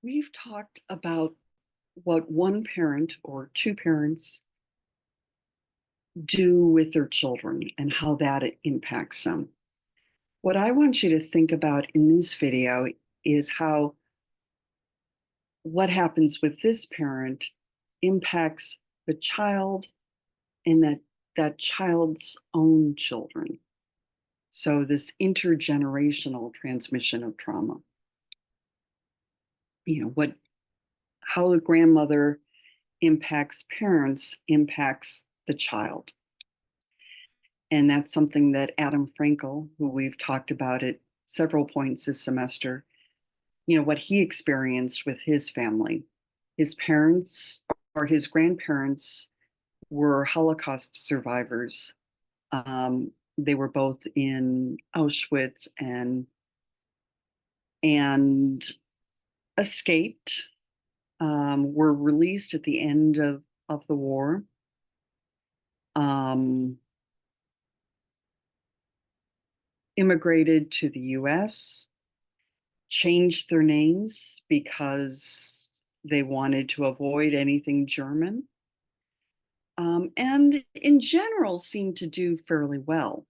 we've talked about what one parent or two parents do with their children and how that impacts them. What I want you to think about in this video is how what happens with this parent impacts the child and that child's own children. So this intergenerational transmission of trauma. How the grandmother impacts parents impacts the child. And that's something that Adam Frankel, who we've talked about at several points this semester, what he experienced with his family. His parents or his grandparents were Holocaust survivors. They were both in Auschwitz and escaped, were released at the end of the war. Immigrated to the US, changed their names because they wanted to avoid anything German, and in general seemed to do fairly well.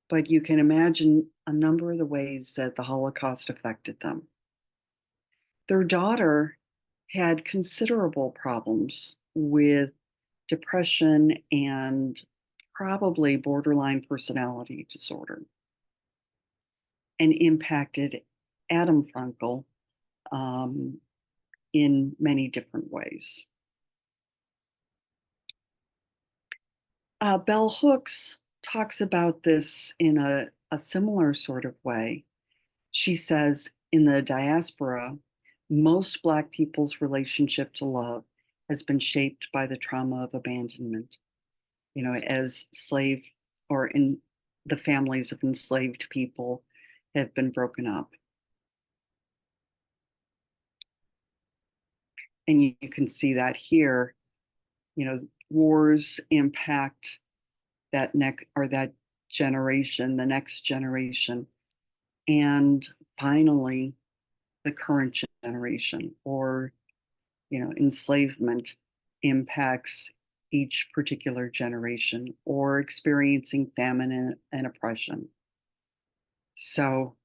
But you can imagine a number of the ways that the Holocaust affected them. Their daughter had considerable problems with depression and probably borderline personality disorder, and impacted Adam Frankel in many different ways. Bell Hooks talks about this in a similar sort of way. She says, in the diaspora, most Black people's relationship to love has been shaped by the trauma of abandonment. As slave or in the families of enslaved people have been broken up. And you can see that here, wars impact that generation, the next generation, and finally the current generation, or enslavement impacts each particular generation, or experiencing famine and oppression. So,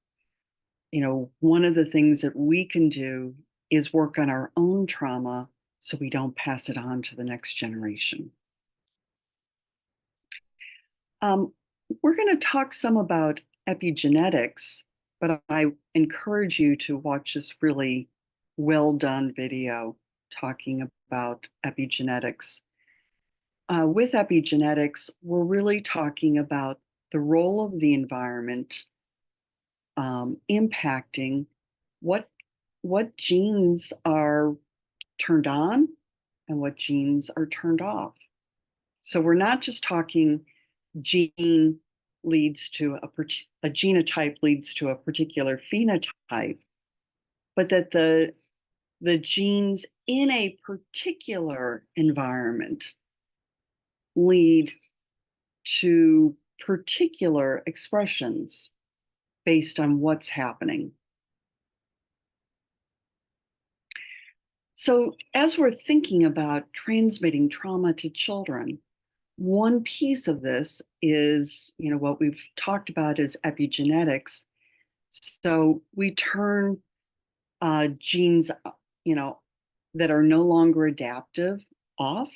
one of the things that we can do is work on our own trauma so we don't pass it on to the next generation. We're going to talk some about epigenetics, but I encourage you to watch this really well done video talking about epigenetics. With epigenetics, we're really talking about the role of the environment impacting what genes are turned on and what genes are turned off. So we're not just talking gene leads to a genotype leads to a particular phenotype, but that the genes in a particular environment lead to particular expressions based on what's happening. So as we're thinking about transmitting trauma to children, one piece of this is, what we've talked about is epigenetics. So we turn genes, that are no longer adaptive off,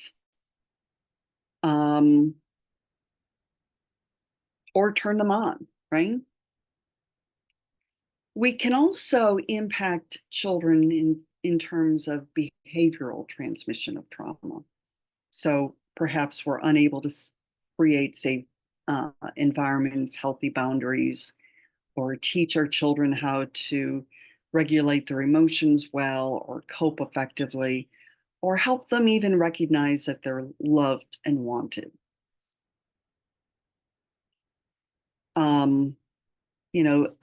or turn them on, right? We can also impact children in terms of behavioral transmission of trauma. So perhaps we're unable to create safe environments, healthy boundaries, or teach our children how to regulate their emotions well or cope effectively, or help them even recognize that they're loved and wanted.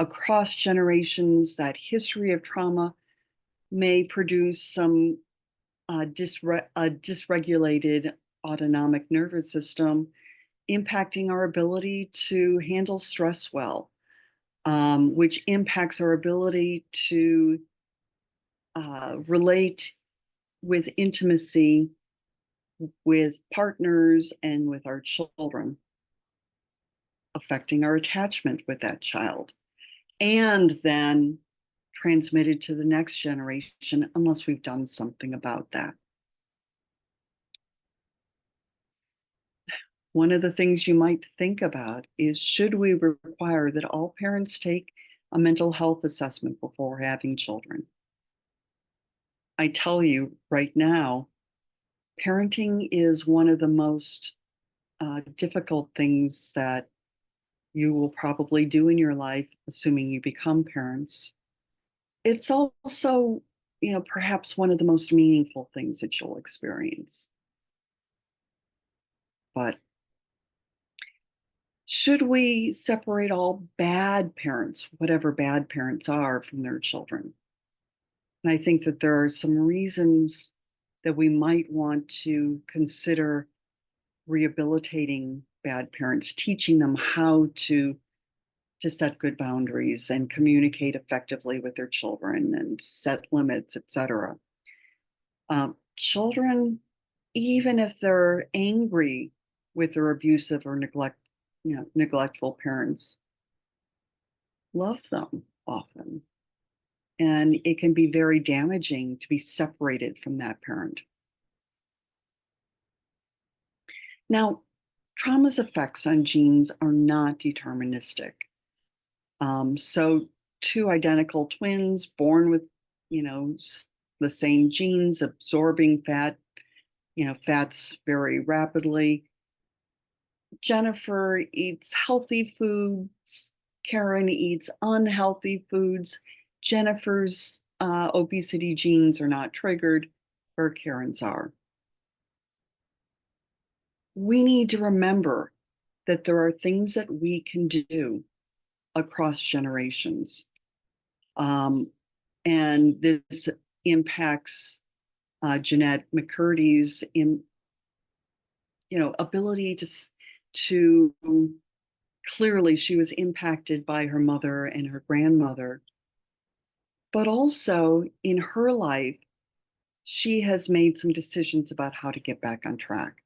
Across generations, that history of trauma may produce some dysregulated autonomic nervous system, impacting our ability to handle stress well, which impacts our ability to relate with intimacy with partners and with our children, affecting our attachment with that child, and then transmitted to the next generation unless we've done something about that. One of the things you might think about is, should we require that all parents take a mental health assessment before having children? I tell you right now, parenting is one of the most difficult things that you will probably do in your life, assuming you become parents. It's also, perhaps one of the most meaningful things that you'll experience. But should we separate all bad parents, whatever bad parents are, from their children? And I think that there are some reasons that we might want to consider rehabilitating bad parents, teaching them how to set good boundaries and communicate effectively with their children and set limits, etc. Children, even if they're angry with their abusive or neglectful parents, love them often. And it can be very damaging to be separated from that parent. Now, trauma's effects on genes are not deterministic. So, two identical twins born with, the same genes, absorbing fats very rapidly. Jennifer eats healthy foods. Karen eats unhealthy foods. Jennifer's obesity genes are not triggered, her Karen's are. We need to remember that there are things that we can do across generations. And this impacts Jeanette McCurdy's ability to clearly, she was impacted by her mother and her grandmother, but also in her life, she has made some decisions about how to get back on track.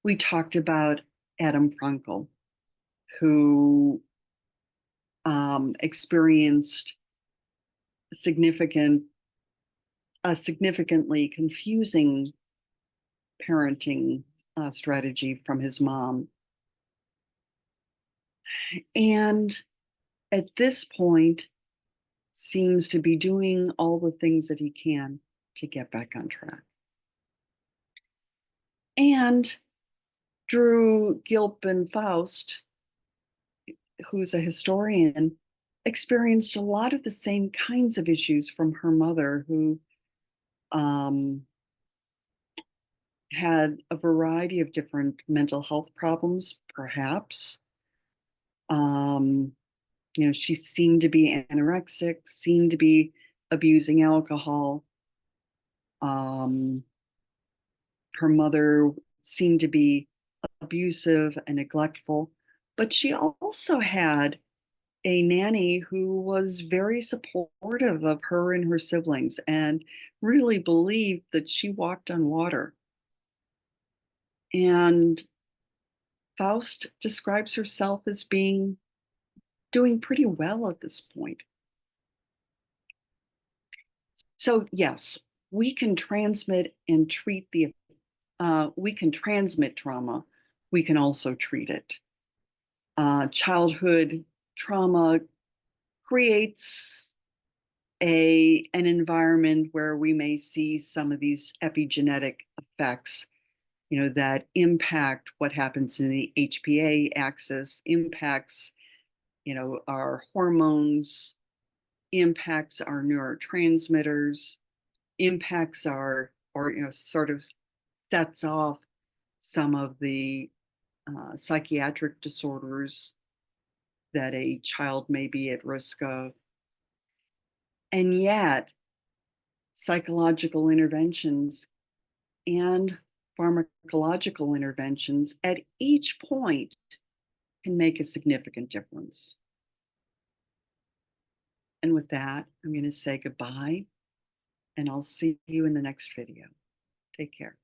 We talked about Adam Frankel, who experienced a significantly confusing parenting strategy from his mom. And at this point, seems to be doing all the things that he can to get back on track. And Drew Gilpin-Faust, who's a historian, experienced a lot of the same kinds of issues from her mother, who had a variety of different mental health problems, perhaps. She seemed to be anorexic, seemed to be abusing alcohol. Her mother seemed to be abusive and neglectful, but she also had a nanny who was very supportive of her and her siblings and really believed that she walked on water. And Faust describes herself as doing pretty well at this point. So yes, we can transmit and treat we can transmit trauma. We can also treat it. Childhood trauma creates an environment where we may see some of these epigenetic effects, that impact what happens in the HPA axis, impacts, our hormones, impacts our neurotransmitters, impacts or sort of sets off some of the psychiatric disorders that a child may be at risk of. And yet, psychological interventions and pharmacological interventions at each point can make a significant difference. And with that, I'm going to say goodbye and I'll see you in the next video. Take care.